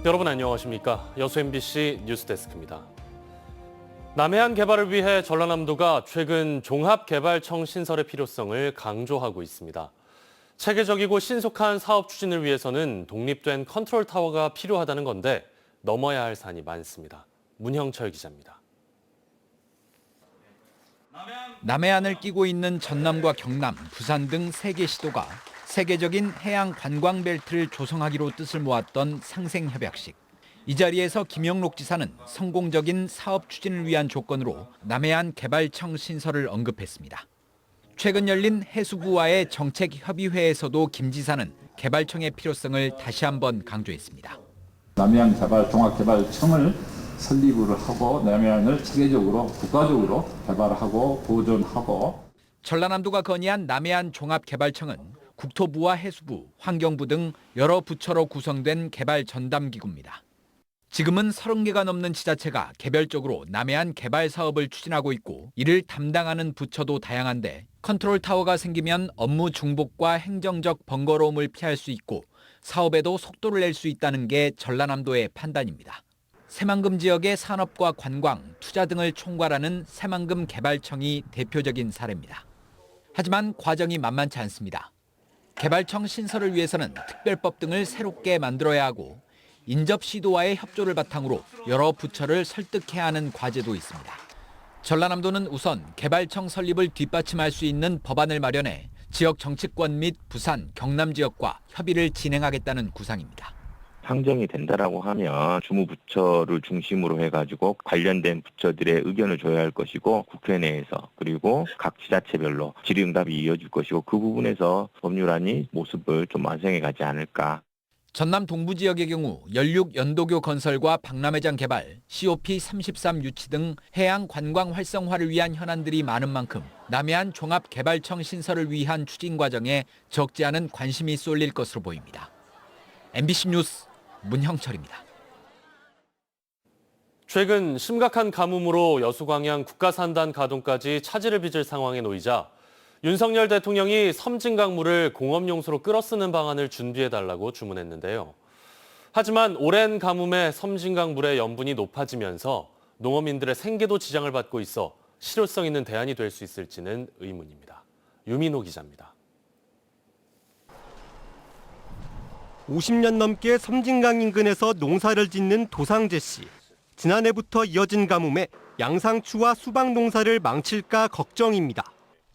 여러분 안녕하십니까? 여수 MBC 뉴스데스크입니다. 남해안 개발을 위해 전라남도가 최근 종합개발청 신설의 필요성을 강조하고 있습니다. 체계적이고 신속한 사업 추진을 위해서는 독립된 컨트롤 타워가 필요하다는 건데 넘어야 할 산이 많습니다. 문형철 기자입니다. 남해안을 끼고 있는 전남과 경남, 부산 등 3개 시도가 세계적인 해양 관광 벨트를 조성하기로 뜻을 모았던 상생협약식. 이 자리에서 김영록 지사는 성공적인 사업 추진을 위한 조건으로 남해안 개발청 신설을 언급했습니다. 최근 열린 해수부와의 정책협의회에서도 김 지사는 개발청의 필요성을 다시 한번 강조했습니다. 남해안 개발 종합개발청을 설립을 하고 남해안을 체계적으로 국가적으로 개발하고 보존하고. 전라남도가 건의한 남해안 종합개발청은 국토부와 해수부, 환경부 등 여러 부처로 구성된 개발 전담기구입니다. 지금은 30개가 넘는 지자체가 개별적으로 남해안 개발 사업을 추진하고 있고 이를 담당하는 부처도 다양한데 컨트롤 타워가 생기면 업무 중복과 행정적 번거로움을 피할 수 있고 사업에도 속도를 낼 수 있다는 게 전라남도의 판단입니다. 새만금 지역의 산업과 관광, 투자 등을 총괄하는 새만금 개발청이 대표적인 사례입니다. 하지만 과정이 만만치 않습니다. 개발청 신설을 위해서는 특별법 등을 새롭게 만들어야 하고 인접 시도와의 협조를 바탕으로 여러 부처를 설득해야 하는 과제도 있습니다. 전라남도는 우선 개발청 설립을 뒷받침할 수 있는 법안을 마련해 지역 정치권 및 부산, 경남 지역과 협의를 진행하겠다는 구상입니다. 상정이 된다라고 하면 주무부처를 중심으로 해가지고 관련된 부처들의 의견을 줘야 할 것이고 국회 내에서 그리고 각 지자체별로 질의응답이 이어질 것이고 그 부분에서 법률안이 모습을 좀 완성해 가지 않을까. 전남 동부 지역의 경우 연륙 연도교 건설과 박람회장 개발, COP33 유치 등 해양 관광 활성화를 위한 현안들이 많은 만큼 남해안 종합개발청 신설을 위한 추진 과정에 적지 않은 관심이 쏠릴 것으로 보입니다. MBC 뉴스 문형철입니다. 최근 심각한 가뭄으로 여수광양 국가산단 가동까지 차질을 빚을 상황에 놓이자 윤석열 대통령이 섬진강물을 공업용수로 끌어쓰는 방안을 준비해달라고 주문했는데요. 하지만 오랜 가뭄에 섬진강물의 염분이 높아지면서 농어민들의 생계도 지장을 받고 있어 실효성 있는 대안이 될 수 있을지는 의문입니다. 유민호 기자입니다. 50년 넘게 섬진강 인근에서 농사를 짓는 도상재 씨. 지난해부터 이어진 가뭄에 양상추와 수박 농사를 망칠까 걱정입니다.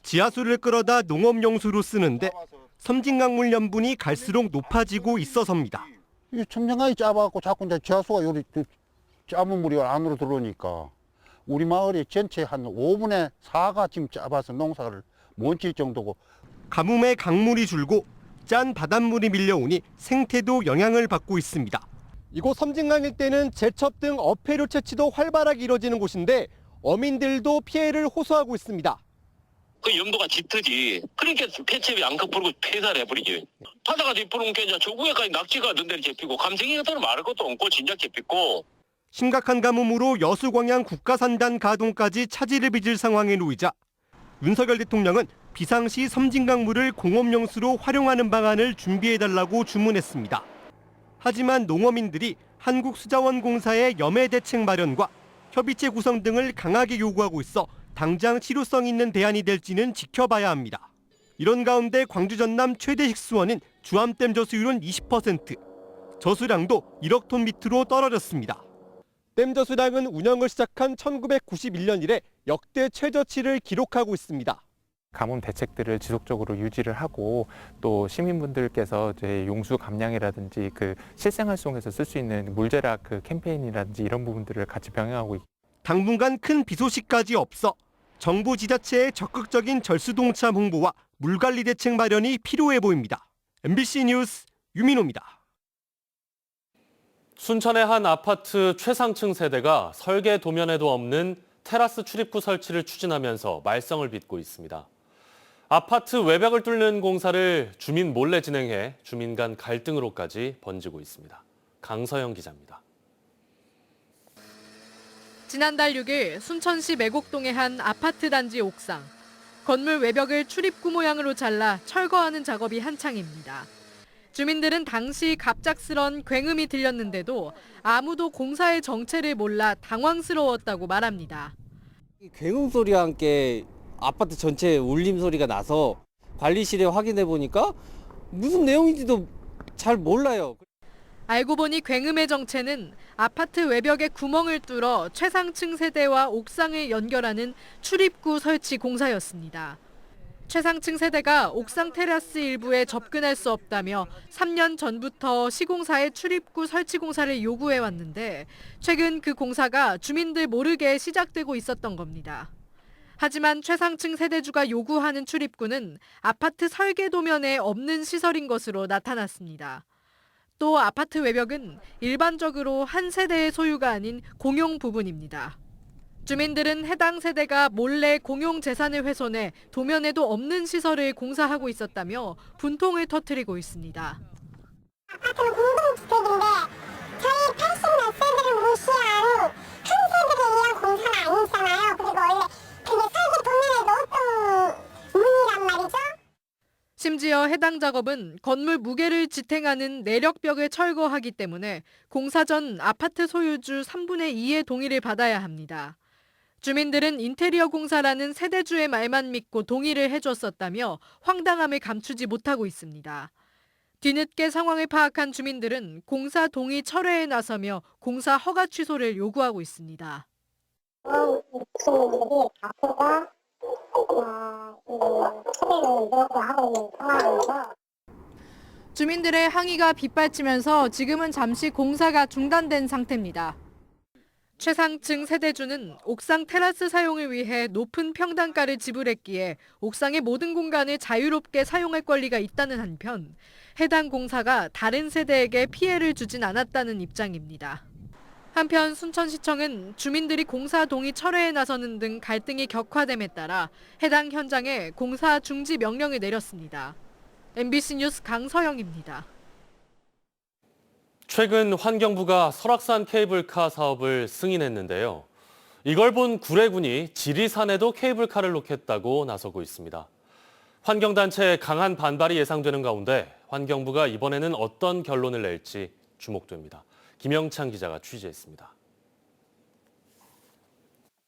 지하수를 끌어다 농업용수로 쓰는데 섬진강물 염분이 갈수록 높아지고 있어서입니다. 이 섬진강이 짧아갖고 자꾸 이제 지하수가 요리 짧은 물이 안으로 들어오니까 우리 마을이 전체 한 5분의 4가 지금 짧아서 농사를 못 질 정도고. 가뭄에 강물이 줄고 짠 바닷물이 밀려오니 생태도 영향을 받고 있습니다. 이곳 섬진강 일대는 제첩 등 어패류 채취도 활발하게 이뤄지는 곳인데 어민들도 피해를 호소하고 있습니다. 그 염도가 짙어지. 그러니까 폐첩이 안컷 부르고 폐사를 해버리지. 바다가 뒤부르면 저 위에까지 낙지가 넌데를 잡히고 감생이가 따로 말할 것도 없고 진작 잡히고. 심각한 가뭄으로 여수광양 국가산단 가동까지 차질을 빚을 상황에 놓이자 윤석열 대통령은 비상시 섬진강물을 공업용수로 활용하는 방안을 준비해달라고 주문했습니다. 하지만 농어민들이 한국수자원공사의 염해 대책 마련과 협의체 구성 등을 강하게 요구하고 있어 당장 실효성 있는 대안이 될지는 지켜봐야 합니다. 이런 가운데 광주 전남 최대 식수원인 주암댐 저수율은 20%, 저수량도 1억 톤 밑으로 떨어졌습니다. 댐 저수량은 운영을 시작한 1991년 이래 역대 최저치를 기록하고 있습니다. 가뭄 대책들을 지속적으로 유지를 하고 또 시민분들께서 이제 용수 감량이라든지 그 실생활 속에서 쓸 수 있는 물제락 그 캠페인이라든지 이런 부분들을 같이 병행하고 있습니다. 당분간 큰 비 소식까지 없어 정부 지자체의 적극적인 절수동참 홍보와 물관리 대책 마련이 필요해 보입니다. MBC 뉴스 유민호입니다. 순천의 한 아파트 최상층 세대가 설계 도면에도 없는 테라스 출입구 설치를 추진하면서 말썽을 빚고 있습니다. 아파트 외벽을 뚫는 공사를 주민 몰래 진행해 주민 간 갈등으로까지 번지고 있습니다. 강서영 기자입니다. 지난달 6일 순천시 매곡동의 한 아파트 단지 옥상. 건물 외벽을 출입구 모양으로 잘라 철거하는 작업이 한창입니다. 주민들은 당시 갑작스런 굉음이 들렸는데도 아무도 공사의 정체를 몰라 당황스러웠다고 말합니다. 굉음 소리와 함께 아파트 전체에 울림 소리가 나서 관리실에 확인해 보니까 무슨 내용인지도 잘 몰라요. 알고 보니 굉음의 정체는 아파트 외벽에 구멍을 뚫어 최상층 세대와 옥상을 연결하는 출입구 설치 공사였습니다. 최상층 세대가 옥상 테라스 일부에 접근할 수 없다며 3년 전부터 시공사에 출입구 설치 공사를 요구해 왔는데 최근 그 공사가 주민들 모르게 시작되고 있었던 겁니다. 하지만 최상층 세대주가 요구하는 출입구는 아파트 설계 도면에 없는 시설인 것으로 나타났습니다. 또 아파트 외벽은 일반적으로 한 세대의 소유가 아닌 공용 부분입니다. 주민들은 해당 세대가 몰래 공용 재산을 훼손해 도면에도 없는 시설을 공사하고 있었다며 분통을 터뜨리고 있습니다. 아파트는 공동주택인데 저희 80몇 세대를 무시한 한 세대를 위한 공사는 아니잖아요. 그리고 원래 그게 설계 도면에도 없던 문이란 말이죠. 심지어 해당 작업은 건물 무게를 지탱하는 내력벽을 철거하기 때문에 공사 전 아파트 소유주 3분의 2의 동의를 받아야 합니다. 주민들은 인테리어 공사라는 세대주의 말만 믿고 동의를 해줬었다며 황당함을 감추지 못하고 있습니다. 뒤늦게 상황을 파악한 주민들은 공사 동의 철회에 나서며 공사 허가 취소를 요구하고 있습니다. 주민들이 앞으로 철회를 요구하고 있는 상황이죠. 주민들의 항의가 빗발치면서 지금은 잠시 공사가 중단된 상태입니다. 최상층 세대주는 옥상 테라스 사용을 위해 높은 평당가를 지불했기에 옥상의 모든 공간을 자유롭게 사용할 권리가 있다는 한편 해당 공사가 다른 세대에게 피해를 주진 않았다는 입장입니다. 한편 순천시청은 주민들이 공사 동의 철회에 나서는 등 갈등이 격화됨에 따라 해당 현장에 공사 중지 명령을 내렸습니다. MBC 뉴스 강서영입니다. 최근 환경부가 설악산 케이블카 사업을 승인했는데요. 이걸 본 구례군이 지리산에도 케이블카를 놓겠다고 나서고 있습니다. 환경단체의 강한 반발이 예상되는 가운데 환경부가 이번에는 어떤 결론을 낼지 주목됩니다. 김영찬 기자가 취재했습니다.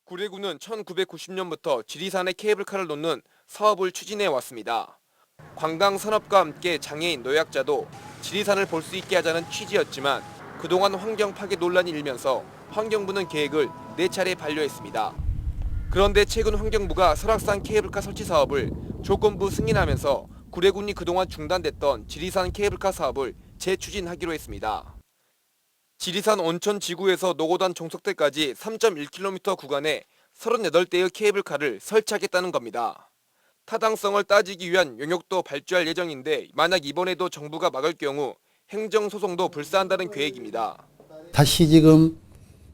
구례군은 1990년부터 지리산에 케이블카를 놓는 사업을 추진해 왔습니다. 관광 산업과 함께 장애인 노약자도 지리산을 볼 수 있게 하자는 취지였지만 그동안 환경 파괴 논란이 일면서 환경부는 계획을 4차례 반려했습니다. 그런데 최근 환경부가 설악산 케이블카 설치 사업을 조건부 승인하면서 구례군이 그동안 중단됐던 지리산 케이블카 사업을 재추진하기로 했습니다. 지리산 온천 지구에서 노고단 종속대까지 3.1km 구간에 38대의 케이블카를 설치하겠다는 겁니다. 타당성을 따지기 위한 용역도 발주할 예정인데 만약 이번에도 정부가 막을 경우 행정소송도 불사한다는 계획입니다. 다시 지금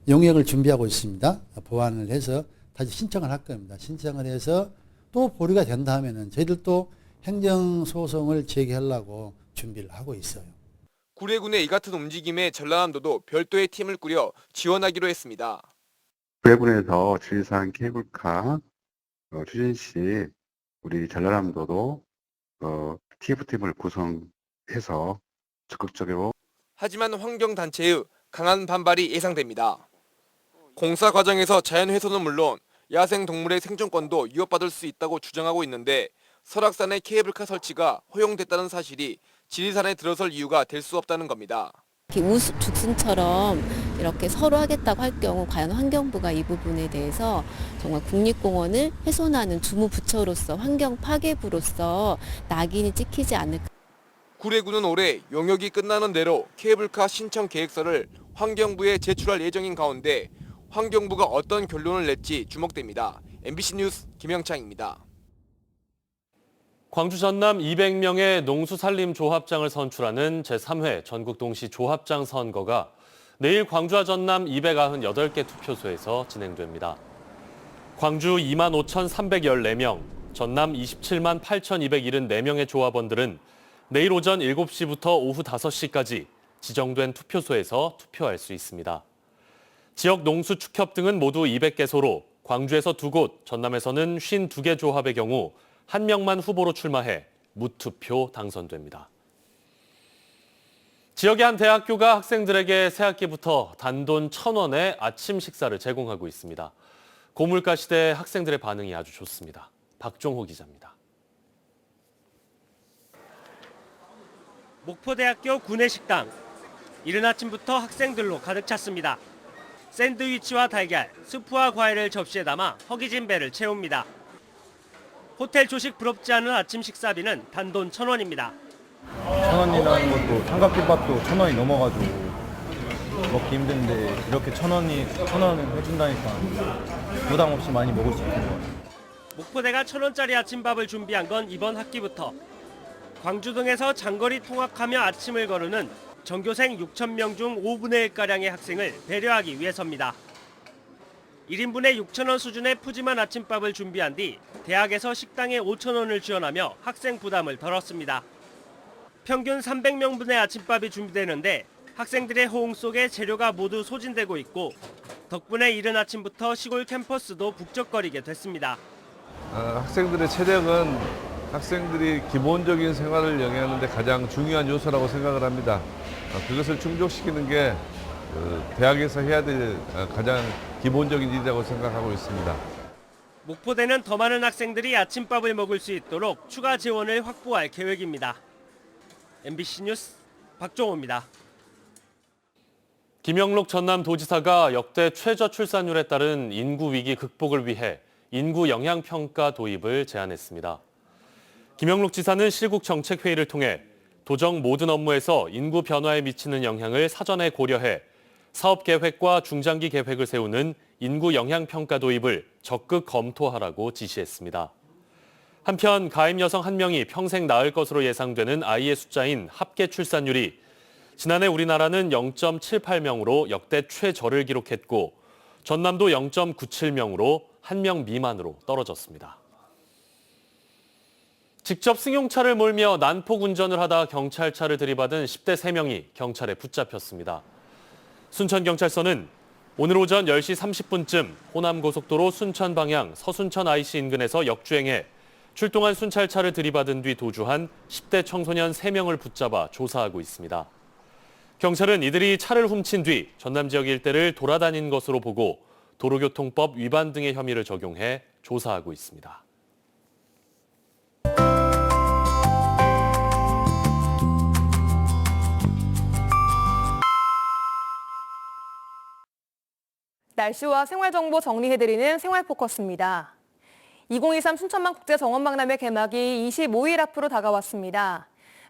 용역을 준비하고 있습니다. 보완을 해서 다시 신청을 할 겁니다. 신청을 해서 또 보류가 된다 하면은 저희들도 행정소송을 제기하려고 준비를 하고 있어요. 구례군의 이 같은 움직임에 전라남도도 별도의 팀을 꾸려 지원하기로 했습니다. 구례군에서 지리산 케이블카 추진 시 우리 전라남도도 TF팀을 구성해서 적극적으로. 하지만 환경단체의 강한 반발이 예상됩니다. 공사 과정에서 자연훼손은 물론 야생동물의 생존권도 위협받을 수 있다고 주장하고 있는데 설악산의 케이블카 설치가 허용됐다는 사실이 지리산에 들어설 이유가 될 수 없다는 겁니다. 우후죽순처럼 이렇게 서로 하겠다고 할 경우 과연 환경부가 이 부분에 대해서 정말 국립공원을 훼손하는 주무부처로서 환경 파괴부로서 낙인이 찍히지 않을까. 구례군은 올해 용역이 끝나는 대로 케이블카 신청 계획서를 환경부에 제출할 예정인 가운데 환경부가 어떤 결론을 낼지 주목됩니다. MBC 뉴스 김영창입니다. 광주 전남 200명의 농수산림조합장을 선출하는 제3회 전국동시조합장 선거가 내일 광주와 전남 298개 투표소에서 진행됩니다. 광주 25,314명, 전남 27만 8,274명의 조합원들은 내일 오전 7시부터 오후 5시까지 지정된 투표소에서 투표할 수 있습니다. 지역 농수축협 등은 모두 200개소로 광주에서 2곳, 전남에서는 52개 조합의 경우 1명만 후보로 출마해 무투표 당선됩니다. 지역의 한 대학교가 학생들에게 새학기부터 단돈 1,000원의 아침 식사를 제공하고 있습니다. 고물가 시대에 학생들의 반응이 아주 좋습니다. 박종호 기자입니다. 목포대학교 구내식당. 이른 아침부터 학생들로 가득 찼습니다. 샌드위치와 달걀, 스프와 과일을 접시에 담아 허기진 배를 채웁니다. 호텔 조식 부럽지 않은 아침 식사비는 단돈 1,000원입니다. 1,000원이라는 것도 삼각김밥도 1,000원이 넘어가지고 먹기 힘든데 이렇게 1,000원을 해준다니까 부담 없이 많이 먹을 수 있는 것 같아요. 목포대가 1,000원짜리 아침밥을 준비한 건 이번 학기부터. 광주 등에서 장거리 통학하며 아침을 거르는 전교생 6,000명 중 5분의 1가량의 학생을 배려하기 위해서입니다. 1인분에 6,000원 수준의 푸짐한 아침밥을 준비한 뒤 대학에서 식당에 5,000원을 지원하며 학생 부담을 덜었습니다. 평균 300명분의 아침밥이 준비되는데 학생들의 호응 속에 재료가 모두 소진되고 있고 덕분에 이른 아침부터 시골 캠퍼스도 북적거리게 됐습니다. 학생들의 체력은 학생들이 기본적인 생활을 영위하는 데 가장 중요한 요소라고 생각을 합니다. 그것을 충족시키는 게 대학에서 해야 될 가장 기본적인 일이라고 생각하고 있습니다. 목포대는 더 많은 학생들이 아침밥을 먹을 수 있도록 추가 지원을 확보할 계획입니다. MBC 뉴스 박종호입니다. 김영록 전남도지사가 역대 최저 출산율에 따른 인구 위기 극복을 위해 인구 영향평가 도입을 제안했습니다. 김영록 지사는 실국정책회의를 통해 도정 모든 업무에서 인구 변화에 미치는 영향을 사전에 고려해 사업 계획과 중장기 계획을 세우는 인구 영향평가 도입을 적극 검토하라고 지시했습니다. 한편 가임 여성 1명이 평생 낳을 것으로 예상되는 아이의 숫자인 합계 출산율이 지난해 우리나라는 0.78명으로 역대 최저를 기록했고 전남도 0.97명으로 1명 미만으로 떨어졌습니다. 직접 승용차를 몰며 난폭 운전을 하다 경찰차를 들이받은 10대 3명이 경찰에 붙잡혔습니다. 순천경찰서는 오늘 오전 10시 30분쯤 호남고속도로 순천 방향 서순천 IC 인근에서 역주행해 출동한 순찰차를 들이받은 뒤 도주한 10대 청소년 3명을 붙잡아 조사하고 있습니다. 경찰은 이들이 차를 훔친 뒤 전남 지역 일대를 돌아다닌 것으로 보고 도로교통법 위반 등의 혐의를 적용해 조사하고 있습니다. 날씨와 생활정보 정리해드리는 생활포커스입니다. 2023 순천만 국제정원박람회 개막이 25일 앞으로 다가왔습니다.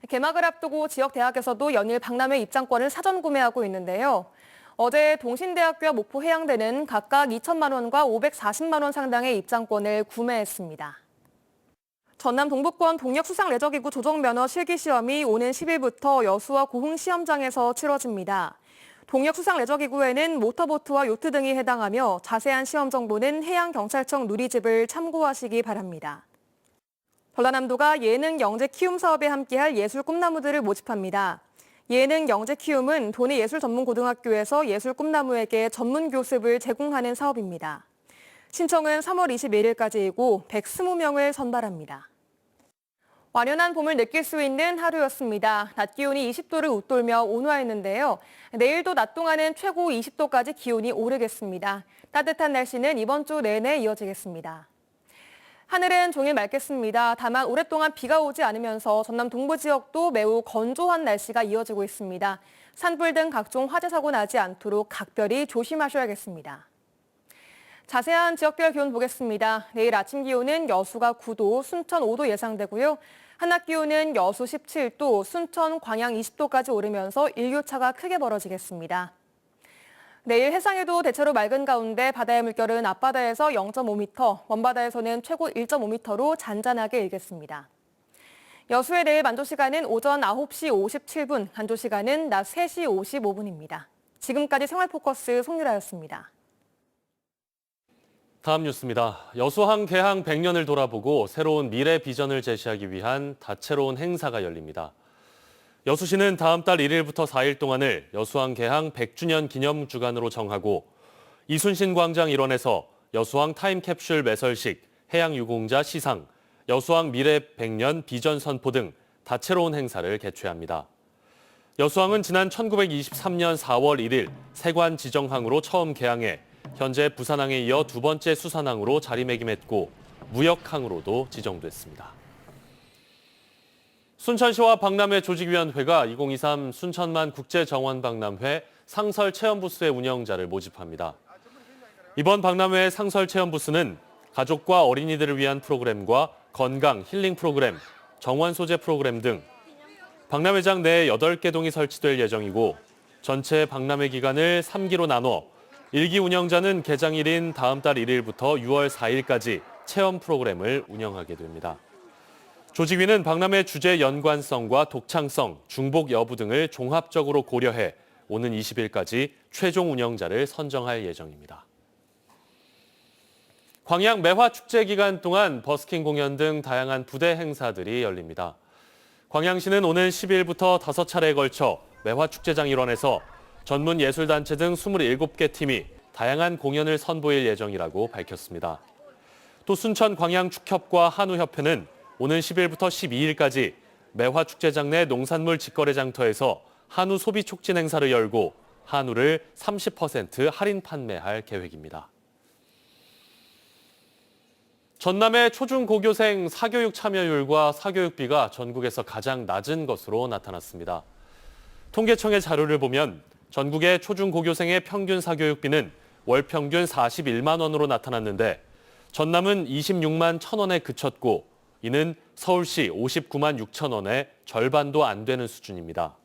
개막을 앞두고 지역 대학에서도 연일 박람회 입장권을 사전 구매하고 있는데요. 어제 동신대학교와 목포해양대는 각각 2천만 원과 540만 원 상당의 입장권을 구매했습니다. 전남 동북권 동력수상레저기구 조종면허 실기시험이 오는 10일부터 여수와 고흥 시험장에서 치러집니다. 동력수상레저기구에는 모터보트와 요트 등이 해당하며 자세한 시험 정보는 해양경찰청 누리집을 참고하시기 바랍니다. 전라남도가 예능 영재 키움 사업에 함께할 예술 꿈나무들을 모집합니다. 예능 영재 키움은 도내 예술 전문 고등학교에서 예술 꿈나무에게 전문 교습을 제공하는 사업입니다. 신청은 3월 21일까지이고 120명을 선발합니다. 완연한 봄을 느낄 수 있는 하루였습니다. 낮 기온이 20도를 웃돌며 온화했는데요. 내일도 낮 동안은 최고 20도까지 기온이 오르겠습니다. 따뜻한 날씨는 이번 주 내내 이어지겠습니다. 하늘은 종일 맑겠습니다. 다만 오랫동안 비가 오지 않으면서 전남 동부 지역도 매우 건조한 날씨가 이어지고 있습니다. 산불 등 각종 화재 사고 나지 않도록 각별히 조심하셔야겠습니다. 자세한 지역별 기온 보겠습니다. 내일 아침 기온은 여수가 9도, 순천 5도 예상되고요. 한낮 기온은 여수 17도, 순천, 광양 20도까지 오르면서 일교차가 크게 벌어지겠습니다. 내일 해상에도 대체로 맑은 가운데 바다의 물결은 앞바다에서 0.5m, 먼바다에서는 최고 1.5m로 잔잔하게 일겠습니다. 여수의 내일 만조시간은 오전 9시 57분, 간조시간은 낮 3시 55분입니다. 지금까지 생활포커스 송유라였습니다. 다음 뉴스입니다. 여수항 개항 100년을 돌아보고 새로운 미래 비전을 제시하기 위한 다채로운 행사가 열립니다. 여수시는 다음 달 1일부터 4일 동안을 여수항 개항 100주년 기념 주간으로 정하고 이순신 광장 일원에서 여수항 타임캡슐 매설식, 해양유공자 시상, 여수항 미래 100년 비전 선포 등 다채로운 행사를 개최합니다. 여수항은 지난 1923년 4월 1일 세관 지정항으로 처음 개항해 현재 부산항에 이어 두 번째 수산항으로 자리매김했고 무역항으로도 지정됐습니다. 순천시와 박람회 조직위원회가 2023 순천만 국제정원박람회 상설 체험부스의 운영자를 모집합니다. 이번 박람회의 상설 체험부스는 가족과 어린이들을 위한 프로그램과 건강, 힐링 프로그램, 정원 소재 프로그램 등 박람회장 내 8개 동이 설치될 예정이고 전체 박람회 기간을 3기로 나눠 1기 운영자는 개장일인 다음 달 1일부터 6월 4일까지 체험 프로그램을 운영하게 됩니다. 조직위는 박람회 주제 연관성과 독창성, 중복 여부 등을 종합적으로 고려해 오는 20일까지 최종 운영자를 선정할 예정입니다. 광양 매화축제 기간 동안 버스킹 공연 등 다양한 부대 행사들이 열립니다. 광양시는 오는 10일부터 5차례에 걸쳐 매화축제장 일원에서 전문 예술단체 등 27개 팀이 다양한 공연을 선보일 예정이라고 밝혔습니다. 또 순천 광양축협과 한우협회는 오는 10일부터 12일까지 매화축제장 내 농산물 직거래 장터에서 한우 소비 촉진 행사를 열고 한우를 30% 할인 판매할 계획입니다. 전남의 초중고교생 사교육 참여율과 사교육비가 전국에서 가장 낮은 것으로 나타났습니다. 통계청의 자료를 보면 전국의 초중고교생의 평균 사교육비는 월 평균 41만 원으로 나타났는데 전남은 26만 1,000원에 그쳤고 이는 서울시 59만 6천 원의 절반도 안 되는 수준입니다.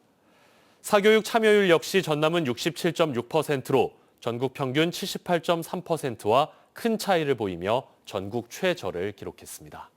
사교육 참여율 역시 전남은 67.6%로 전국 평균 78.3%와 큰 차이를 보이며 전국 최저를 기록했습니다.